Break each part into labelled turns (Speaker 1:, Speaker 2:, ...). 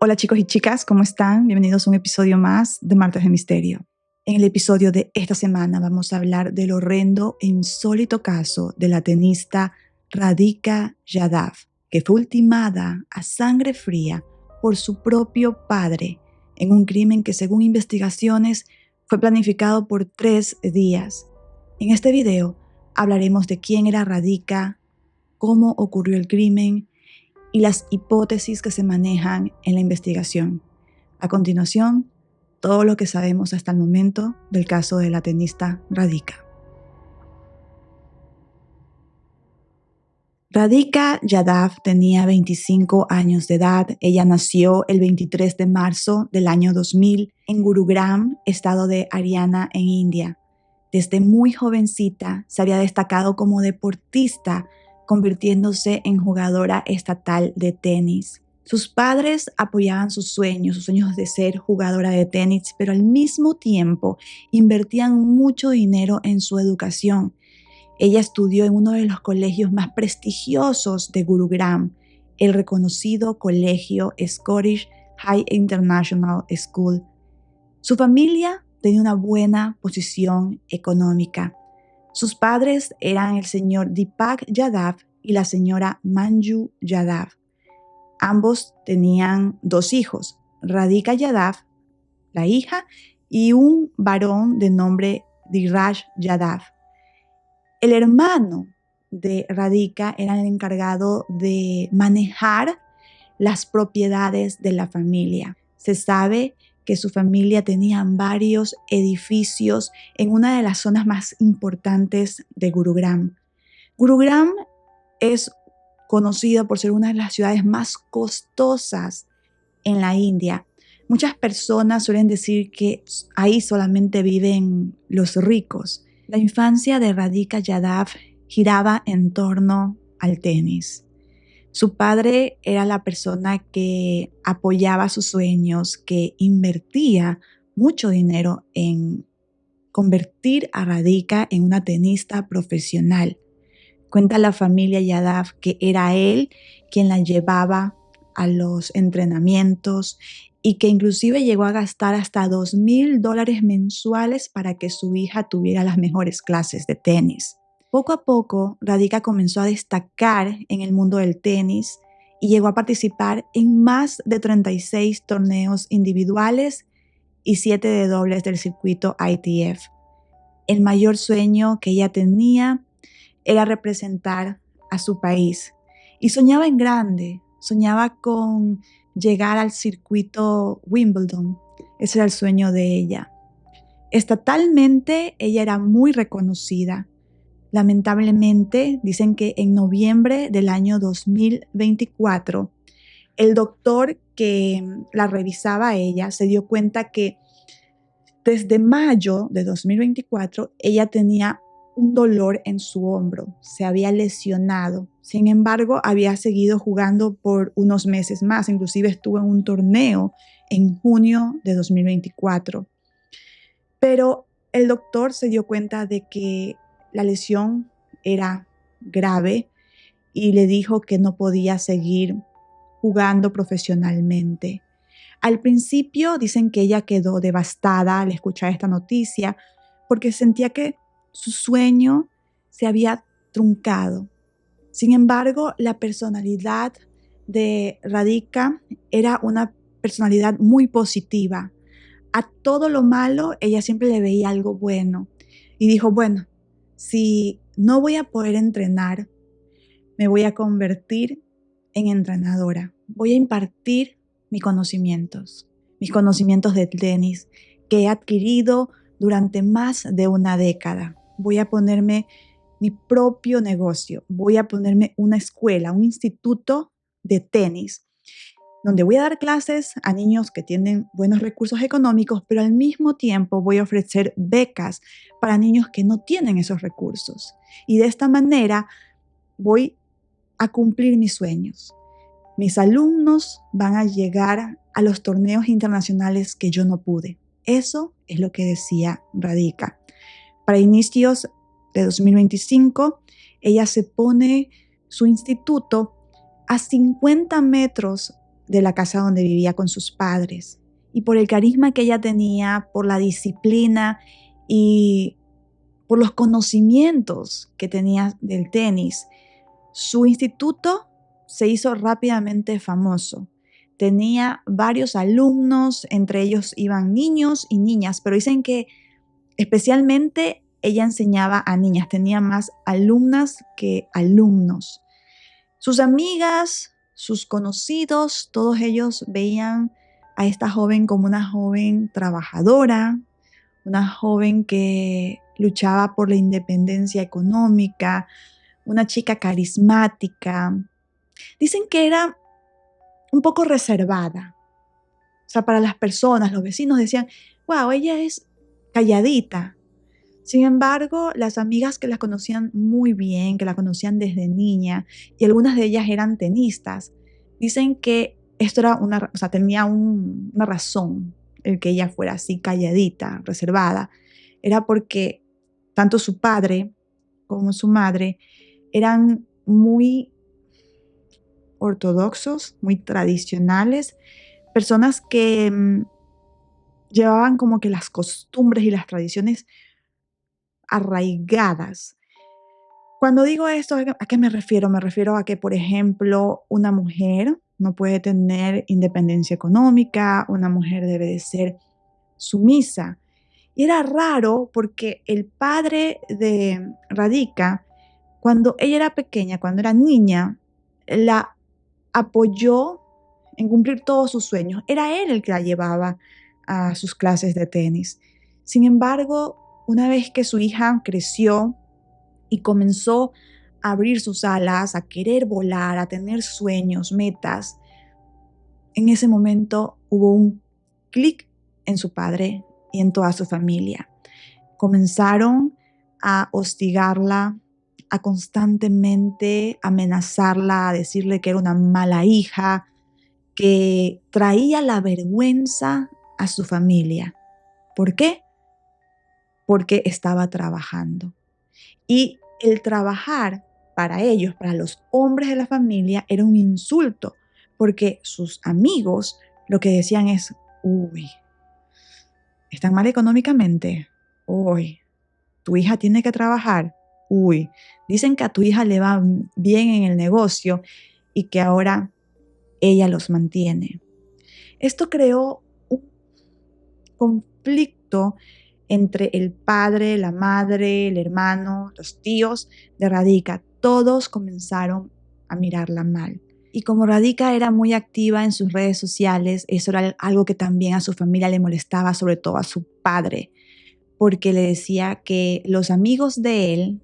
Speaker 1: Hola chicos y chicas, ¿cómo están? Bienvenidos a un episodio más de Martes de Misterio. En el episodio de esta semana vamos a hablar del horrendo e insólito caso de la tenista Radhika Yadav, que fue ultimada a sangre fría por su propio padre en un crimen que, según investigaciones, fue planificado por 3 días. En este video hablaremos de quién era Radhika, cómo ocurrió el crimen y las hipótesis que se manejan en la investigación. A continuación, todo lo que sabemos hasta el momento del caso de la tenista Radhika. Radhika Yadav tenía 25 años de edad. Ella nació el 23 de marzo del año 2000 en Gurugram, estado de Haryana, en India. Desde muy jovencita se había destacado como deportista, convirtiéndose en jugadora estatal de tenis. Sus padres apoyaban sus sueños de ser jugadora de tenis, pero al mismo tiempo invertían mucho dinero en su educación. Ella estudió en uno de los colegios más prestigiosos de Gurugram, el reconocido colegio Scottish High International School. Su familia tenía una buena posición económica. Sus padres eran el señor Deepak Yadav y la señora Manju Yadav. Ambos tenían 2 hijos, Radhika Yadav, la hija, y un varón de nombre Dheeraj Yadav. El hermano de Radhika era el encargado de manejar las propiedades de la familia. Se sabe que su familia tenía varios edificios en una de las zonas más importantes de Gurugram. Gurugram es conocida por ser una de las ciudades más costosas en la India. Muchas personas suelen decir que ahí solamente viven los ricos. La infancia de Radhika Yadav giraba en torno al tenis. Su padre era la persona que apoyaba sus sueños, que invertía mucho dinero en convertir a Radhika en una tenista profesional. Cuenta la familia Yadav que era él quien la llevaba a los entrenamientos y que inclusive llegó a gastar hasta $2,000 mensuales para que su hija tuviera las mejores clases de tenis. Poco a poco, Radhika comenzó a destacar en el mundo del tenis y llegó a participar en más de 36 torneos individuales y 7 de dobles del circuito ITF. El mayor sueño que ella tenía era representar a su país y soñaba en grande, soñaba con llegar al circuito Wimbledon. Ese era el sueño de ella. Estatalmente, ella era muy reconocida. Lamentablemente, dicen que en noviembre del año 2024, el doctor que la revisaba a ella se dio cuenta que desde mayo de 2024 ella tenía un dolor en su hombro, se había lesionado. Sin embargo, había seguido jugando por unos meses más, inclusive estuvo en un torneo en junio de 2024. Pero el doctor se dio cuenta de que la lesión era grave y le dijo que no podía seguir jugando profesionalmente. Al principio dicen que ella quedó devastada al escuchar esta noticia porque sentía que su sueño se había truncado. Sin embargo, la personalidad de Radhika era una personalidad muy positiva. A todo lo malo ella siempre le veía algo bueno y dijo, bueno, si no voy a poder entrenar, me voy a convertir en entrenadora. Voy a impartir mis conocimientos de tenis que he adquirido durante más de una década. Voy a ponerme mi propio negocio, voy a ponerme una escuela, un instituto de tenis, donde voy a dar clases a niños que tienen buenos recursos económicos, pero al mismo tiempo voy a ofrecer becas para niños que no tienen esos recursos. Y de esta manera voy a cumplir mis sueños. Mis alumnos van a llegar a los torneos internacionales que yo no pude. Eso es lo que decía Radhika. Para inicios de 2025, ella se pone su instituto a 50 metros de la casa donde vivía con sus padres. Y por el carisma que ella tenía, por la disciplina y por los conocimientos que tenía del tenis, su instituto se hizo rápidamente famoso. Tenía varios alumnos, entre ellos iban niños y niñas, pero dicen que especialmente ella enseñaba a niñas, tenía más alumnas que alumnos. Sus amigas, sus conocidos, todos ellos veían a esta joven como una joven trabajadora, una joven que luchaba por la independencia económica, una chica carismática. Dicen que era un poco reservada. O sea, para las personas, los vecinos decían, wow, ella es calladita. Sin embargo, las amigas que la conocían muy bien, que la conocían desde niña, y algunas de ellas eran tenistas, dicen que esto era tenía una razón el que ella fuera así calladita, reservada. Era porque tanto su padre como su madre eran muy ortodoxos, muy tradicionales, personas que llevaban como que las costumbres y las tradiciones arraigadas. Cuando digo esto, ¿a qué me refiero? Me refiero a que, por ejemplo, una mujer no puede tener independencia económica, una mujer debe de ser sumisa. Y era raro porque el padre de Radhika, cuando ella era pequeña, cuando era niña, la apoyó en cumplir todos sus sueños. Era él el que la llevaba a sus clases de tenis. Sin embargo, una vez que su hija creció y comenzó a abrir sus alas, a querer volar, a tener sueños, metas, en ese momento hubo un clic en su padre y en toda su familia. Comenzaron a hostigarla, a constantemente amenazarla, a decirle que era una mala hija, que traía la vergüenza a su familia. ¿Por qué? Porque estaba trabajando. Y el trabajar para ellos, para los hombres de la familia, era un insulto, porque sus amigos lo que decían es, uy, ¿están mal económicamente? Uy, tu hija tiene que trabajar. Uy, dicen que a tu hija le va bien en el negocio y que ahora ella los mantiene. Esto creó un conflicto entre el padre, la madre, el hermano, los tíos de Radhika. Todos comenzaron a mirarla mal. Y como Radhika era muy activa en sus redes sociales, eso era algo que también a su familia le molestaba, sobre todo a su padre, porque le decía que los amigos de él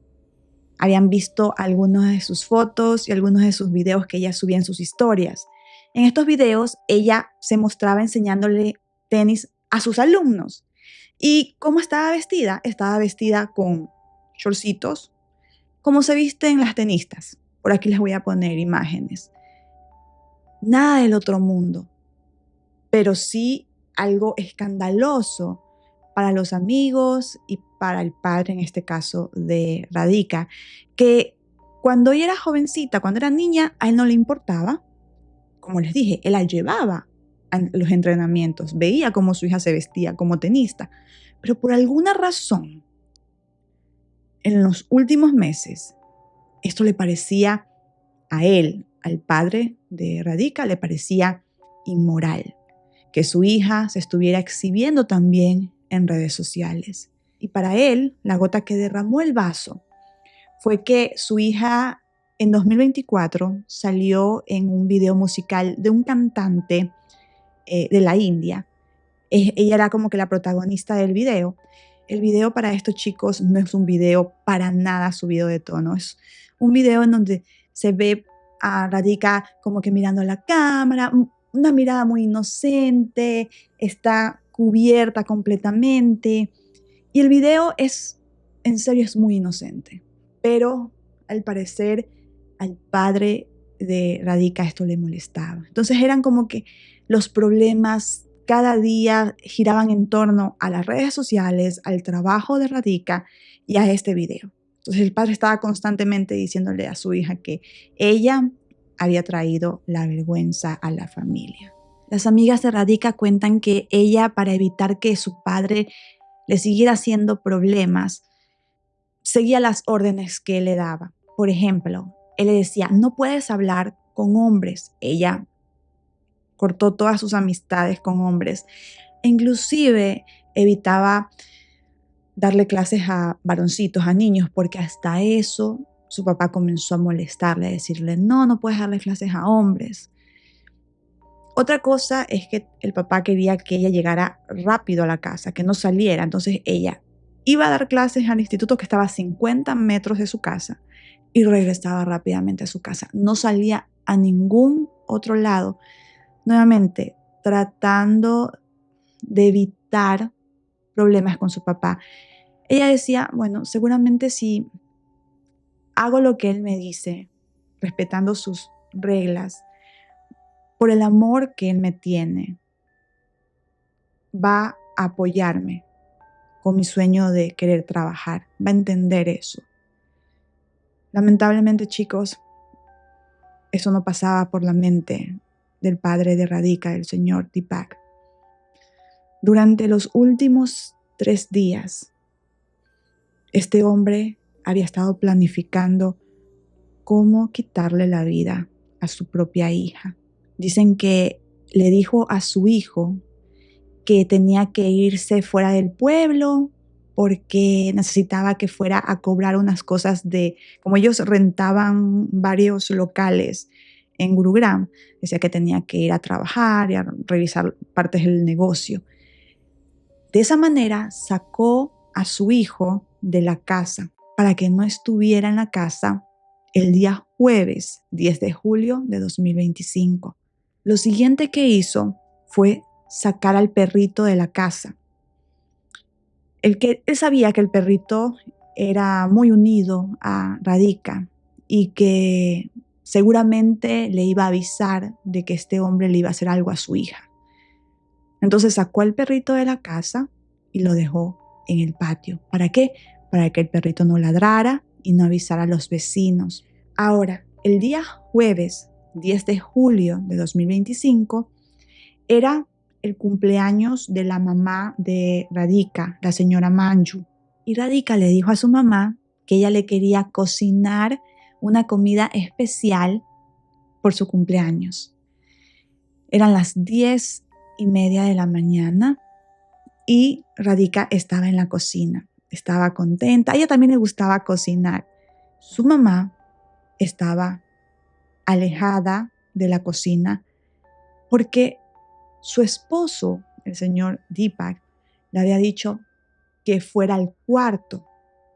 Speaker 1: habían visto algunas de sus fotos y algunos de sus videos que ella subía en sus historias. En estos videos, ella se mostraba enseñándole tenis a sus alumnos. ¿Y cómo estaba vestida? Estaba vestida con shortcitos, como se visten las tenistas. Por aquí les voy a poner imágenes. Nada del otro mundo, pero sí algo escandaloso para los amigos y para el padre, en este caso de Radhika, que cuando ella era jovencita, cuando era niña, a él no le importaba. Como les dije, él la llevaba a los entrenamientos, veía cómo su hija se vestía como tenista, pero por alguna razón, en los últimos meses, esto le parecía a él, al padre de Radhika, le parecía inmoral que su hija se estuviera exhibiendo también en redes sociales. Y para él, la gota que derramó el vaso fue que su hija en 2024 salió en un video musical de un cantante de la India. Ella era como que la protagonista del video. El video para estos chicos no es un video para nada subido de tono, es un video en donde se ve a Radhika como que mirando a la cámara, una mirada muy inocente, está cubierta completamente. Y el video en serio, es muy inocente. Pero al parecer al padre de Radhika esto le molestaba. Entonces eran como que los problemas cada día giraban en torno a las redes sociales, al trabajo de Radhika y a este video. Entonces el padre estaba constantemente diciéndole a su hija que ella había traído la vergüenza a la familia. Las amigas de Radhika cuentan que ella, para evitar que su padre le siguiera haciendo problemas, seguía las órdenes que él le daba. Por ejemplo, él le decía, no puedes hablar con hombres. Ella cortó todas sus amistades con hombres. E inclusive evitaba darle clases a varoncitos, a niños, porque hasta eso su papá comenzó a molestarle, a decirle, no puedes darle clases a hombres. Otra cosa es que el papá quería que ella llegara rápido a la casa, que no saliera. Entonces ella iba a dar clases al instituto que estaba a 50 metros de su casa y regresaba rápidamente a su casa. No salía a ningún otro lado. Nuevamente, tratando de evitar problemas con su papá. Ella decía, bueno, seguramente si hago lo que él me dice, respetando sus reglas, por el amor que él me tiene, va a apoyarme con mi sueño de querer trabajar, va a entender eso. Lamentablemente, chicos, eso no pasaba por la mente del padre de Radhika, el señor Deepak. Durante los últimos 3 días, este hombre había estado planificando cómo quitarle la vida a su propia hija. Dicen que le dijo a su hijo que tenía que irse fuera del pueblo porque necesitaba que fuera a cobrar unas cosas como ellos rentaban varios locales en Gurugram, decía que tenía que ir a trabajar y a revisar partes del negocio. De esa manera sacó a su hijo de la casa para que no estuviera en la casa el día jueves 10 de julio de 2025. Lo siguiente que hizo fue sacar al perrito de la casa. Él sabía que el perrito era muy unido a Radhika y que seguramente le iba a avisar de que este hombre le iba a hacer algo a su hija. Entonces sacó al perrito de la casa y lo dejó en el patio. ¿Para qué? Para que el perrito no ladrara y no avisara a los vecinos. Ahora, el día jueves 10 de julio de 2025 era el cumpleaños de la mamá de Radhika, la señora Manju. Y Radhika le dijo a su mamá que ella le quería cocinar una comida especial por su cumpleaños. Eran las 10:30 de la mañana y Radhika estaba en la cocina. Estaba contenta. A ella también le gustaba cocinar. Su mamá estaba alejada de la cocina porque su esposo, el señor Deepak, le había dicho que fuera al cuarto.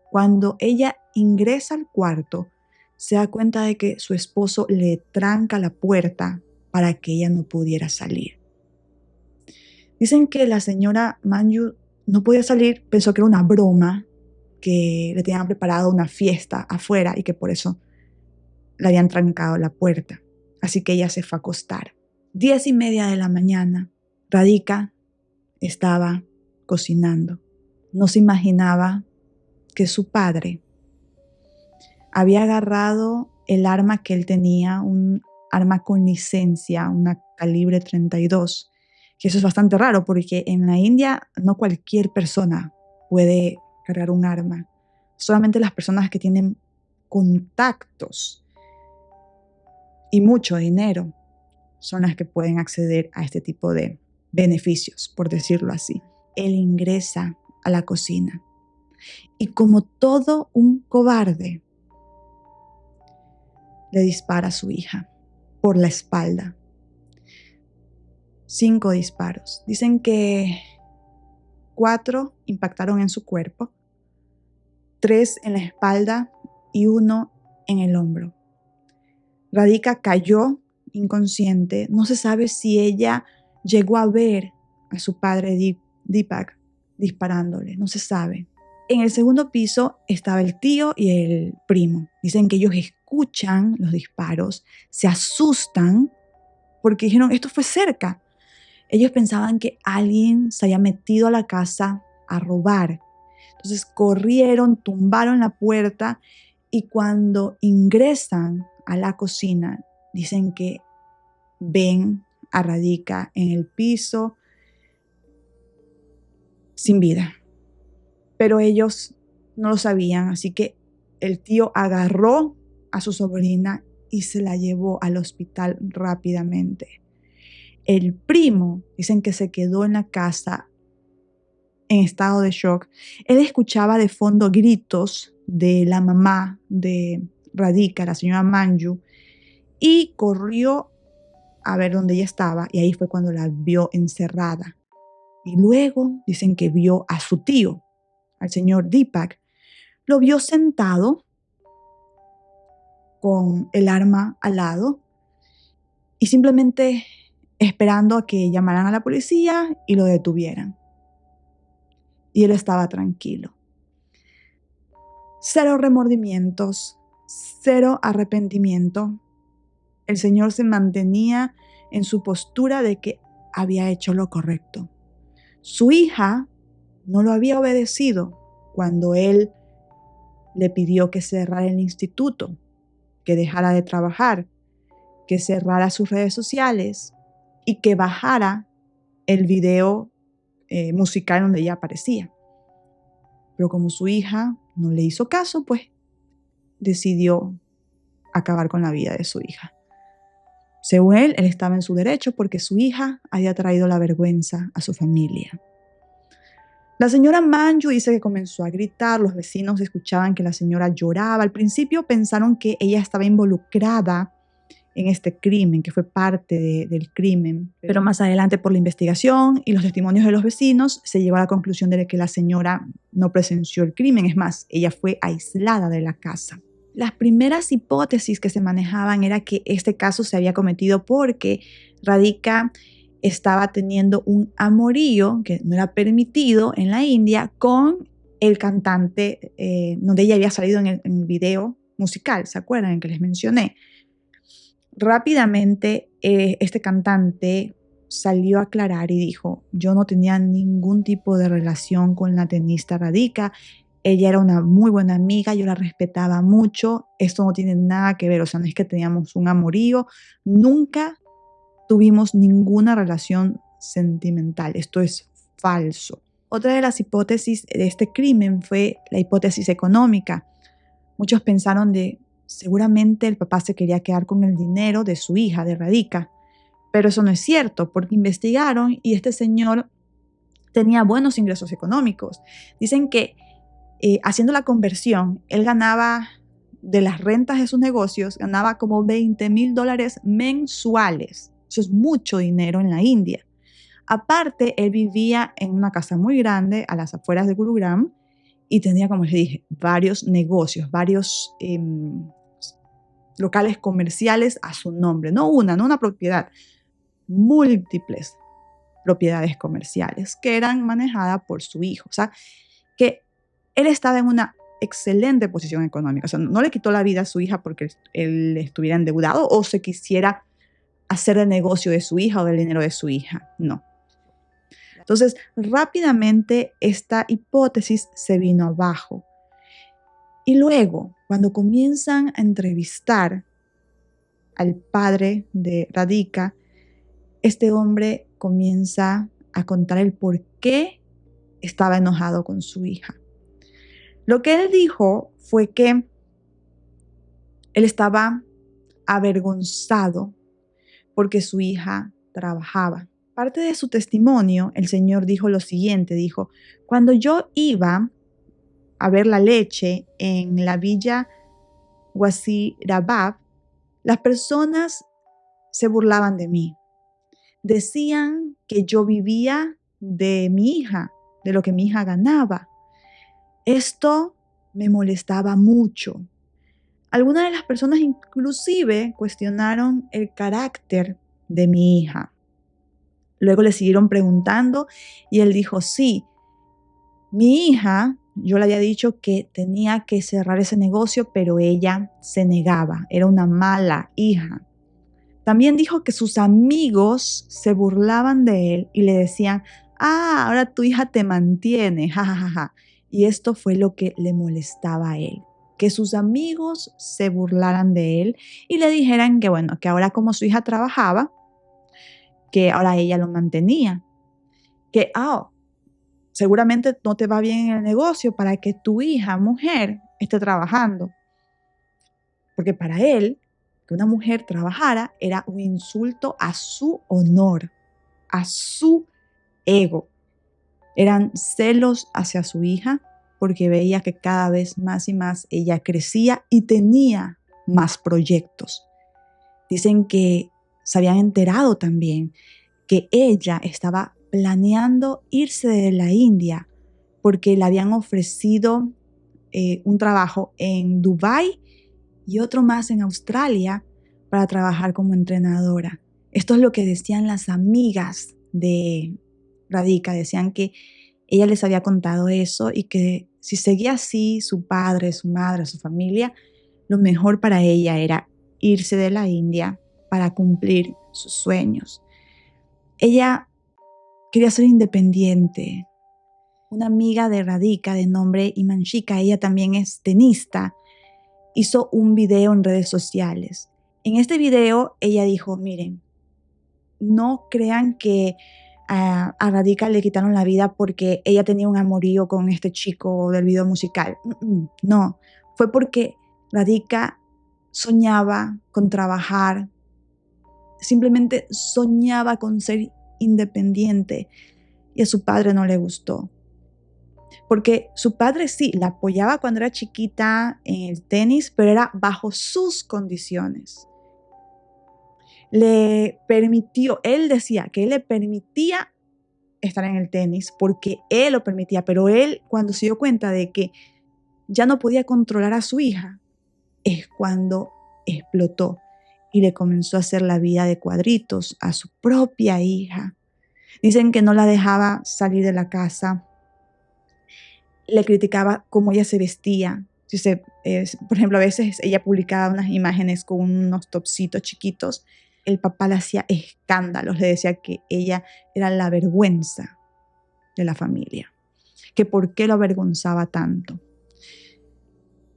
Speaker 1: Cuando ella ingresa al cuarto, se da cuenta de que su esposo le tranca la puerta para que ella no pudiera salir. Dicen que la señora Manju no podía salir, pensó que era una broma, que le tenían preparado una fiesta afuera y que por eso le habían trancado la puerta. Así que ella se fue a acostar. 10:30 de la mañana, Radhika estaba cocinando. No se imaginaba que su padre había agarrado el arma que él tenía, un arma con licencia, una calibre 32, que eso es bastante raro porque en la India no cualquier persona puede cargar un arma, solamente las personas que tienen contactos y mucho dinero son las que pueden acceder a este tipo de beneficios, por decirlo así. Él ingresa a la cocina y como todo un cobarde, le dispara a su hija por la espalda. 5 disparos. Dicen que 4 impactaron en su cuerpo, 3 en la espalda y 1 en el hombro. Radhika cayó inconsciente. No se sabe si ella llegó a ver a su padre Deepak disparándole. No se sabe. En el segundo piso estaba el tío y el primo. Dicen que ellos escuchan los disparos, se asustan porque dijeron, esto fue cerca. Ellos pensaban que alguien se había metido a la casa a robar. Entonces corrieron, tumbaron la puerta y cuando ingresan a la cocina, dicen que ven a Radhika en el piso sin vida. Pero ellos no lo sabían, así que el tío agarró a su sobrina y se la llevó al hospital rápidamente. El primo, dicen que se quedó en la casa en estado de shock. Él escuchaba de fondo gritos de la mamá de Radhika, la señora Manju, y corrió a ver dónde ella estaba, y ahí fue cuando la vio encerrada. Y luego dicen que vio a su tío, al señor Deepak, lo vio sentado con el arma al lado y simplemente esperando a que llamaran a la policía y lo detuvieran. Y él estaba tranquilo. Cero remordimientos, cero arrepentimiento. El Señor se mantenía en su postura de que había hecho lo correcto. Su hija no lo había obedecido cuando él le pidió que cerrara el instituto, que dejara de trabajar, que cerrara sus redes sociales y que bajara el video musical donde ella aparecía. Pero como su hija no le hizo caso, pues decidió acabar con la vida de su hija. Según él estaba en su derecho porque su hija había traído la vergüenza a su familia. La señora Manju dice que comenzó a gritar, los vecinos escuchaban que la señora lloraba. Al principio pensaron que ella estaba involucrada en este crimen, que fue parte del crimen. Pero más adelante, por la investigación y los testimonios de los vecinos, se llegó a la conclusión de que la señora no presenció el crimen. Es más, ella fue aislada de la casa. Las primeras hipótesis que se manejaban era que este caso se había cometido porque Radhika estaba teniendo un amorío que no era permitido en la India con el cantante donde ella había salido en el video musical, ¿se acuerdan? En que les mencioné. Rápidamente este cantante salió a aclarar y dijo: yo no tenía ningún tipo de relación con la tenista Radhika, ella era una muy buena amiga, yo la respetaba mucho, esto no tiene nada que ver, o sea, no es que teníamos un amorío, nunca tuvimos ninguna relación sentimental, esto es falso. Otra de las hipótesis de este crimen fue la hipótesis económica. Muchos pensaron de seguramente el papá se quería quedar con el dinero de su hija, de Radhika, pero eso no es cierto porque investigaron y este señor tenía buenos ingresos económicos. Dicen que haciendo la conversión, él ganaba de las rentas de sus negocios, ganaba como $20,000 mensuales. Eso es mucho dinero en la India. Aparte, él vivía en una casa muy grande a las afueras de Gurugram y tenía, como les dije, varios negocios, varios locales comerciales a su nombre. No una propiedad, múltiples propiedades comerciales que eran manejadas por su hijo. O sea, que él estaba en una excelente posición económica. O sea, no le quitó la vida a su hija porque él estuviera endeudado o se quisiera hacer el negocio de su hija o del dinero de su hija. No. Entonces, rápidamente esta hipótesis se vino abajo. Y luego, cuando comienzan a entrevistar al padre de Radhika, este hombre comienza a contar el por qué estaba enojado con su hija. Lo que él dijo fue que él estaba avergonzado porque su hija trabajaba. Parte de su testimonio, el Señor dijo lo siguiente, dijo: cuando yo iba a ver la leche en la villa Wasirabad, las personas se burlaban de mí. Decían que yo vivía de mi hija, de lo que mi hija ganaba. Esto me molestaba mucho. Algunas de las personas inclusive cuestionaron el carácter de mi hija. Luego le siguieron preguntando y él dijo: sí, mi hija, yo le había dicho que tenía que cerrar ese negocio, pero ella se negaba, era una mala hija. También dijo que sus amigos se burlaban de él y le decían: ahora tu hija te mantiene, jajajaja. Y esto fue lo que le molestaba a él, que sus amigos se burlaran de él y le dijeran que bueno, que ahora como su hija trabajaba, que ahora ella lo mantenía, que seguramente no te va bien en el negocio para que tu hija, mujer, esté trabajando. Porque para él, que una mujer trabajara era un insulto a su honor, a su ego. Eran celos hacia su hija porque veía que cada vez más y más ella crecía y tenía más proyectos. Dicen que se habían enterado también que ella estaba planeando irse de la India porque le habían ofrecido un trabajo en Dubái y otro más en Australia para trabajar como entrenadora. Esto es lo que decían las amigas de Radhika. Decían que ella les había contado eso y que si seguía así, su padre, su madre, su familia, lo mejor para ella era irse de la India para cumplir sus sueños. Ella quería ser independiente. Una amiga de Radhika de nombre Imanshika, ella también es tenista, hizo un video en redes sociales. En este video ella dijo, miren, no crean que a Radhika le quitaron la vida porque ella tenía un amorío con este chico del video musical. No, fue porque Radhika soñaba con trabajar, simplemente soñaba con ser independiente y a su padre no le gustó. Porque su padre sí, la apoyaba cuando era chiquita en el tenis, pero era bajo sus condiciones. Él decía que él le permitía estar en el tenis porque él lo permitía, pero él cuando se dio cuenta de que ya no podía controlar a su hija, es cuando explotó y le comenzó a hacer la vida de cuadritos a su propia hija. Dicen que no la dejaba salir de la casa, le criticaba cómo ella se vestía. Por ejemplo, a veces ella publicaba unas imágenes con unos topsitos chiquitos. El papá le hacía escándalos, le decía que ella era la vergüenza de la familia, que por qué lo avergonzaba tanto.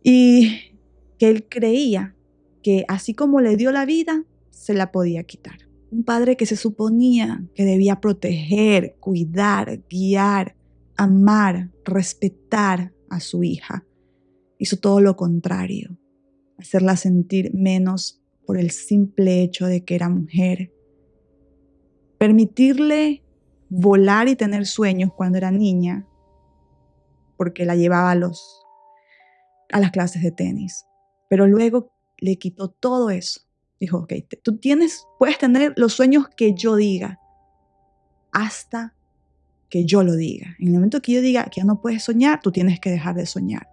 Speaker 1: Y que él creía que así como le dio la vida, se la podía quitar. Un padre que se suponía que debía proteger, cuidar, guiar, amar, respetar a su hija, hizo todo lo contrario, hacerla sentir menos por el simple hecho de que era mujer, permitirle volar y tener sueños cuando era niña, porque la llevaba a las clases de tenis, pero luego le quitó todo eso. Dijo, ok, tú puedes tener los sueños que yo diga, hasta que yo lo diga. En el momento que yo diga que ya no puedes soñar, tú tienes que dejar de soñar.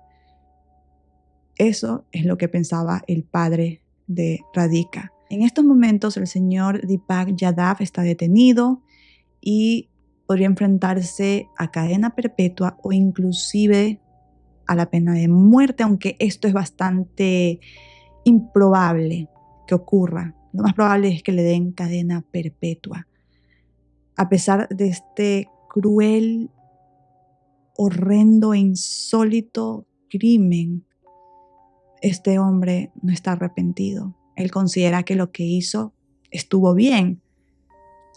Speaker 1: Eso es lo que pensaba el padre de Radhika. En estos momentos el señor Deepak Yadav está detenido y podría enfrentarse a cadena perpetua o inclusive a la pena de muerte, aunque esto es bastante improbable que ocurra. Lo más probable es que le den cadena perpetua. A pesar de este cruel, horrendo e insólito crimen, este hombre no está arrepentido. Él considera que lo que hizo estuvo bien,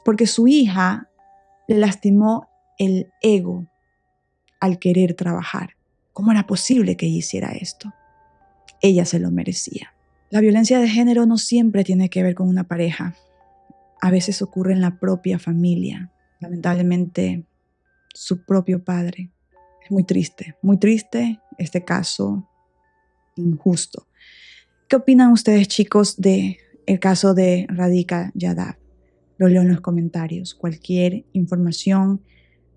Speaker 1: porque su hija le lastimó el ego al querer trabajar. ¿Cómo era posible que ella hiciera esto? Ella se lo merecía. La violencia de género no siempre tiene que ver con una pareja. A veces ocurre en la propia familia. Lamentablemente, su propio padre. Es muy triste este caso injusto. ¿Qué opinan ustedes, chicos, del caso de Radhika Yadav? Lo leo en los comentarios. Cualquier información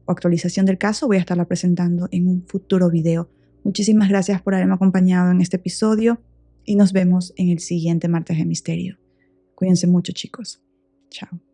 Speaker 1: o actualización del caso voy a estarla presentando en un futuro video. Muchísimas gracias por haberme acompañado en este episodio y nos vemos en el siguiente Martes de Misterio. Cuídense mucho, chicos. Chao.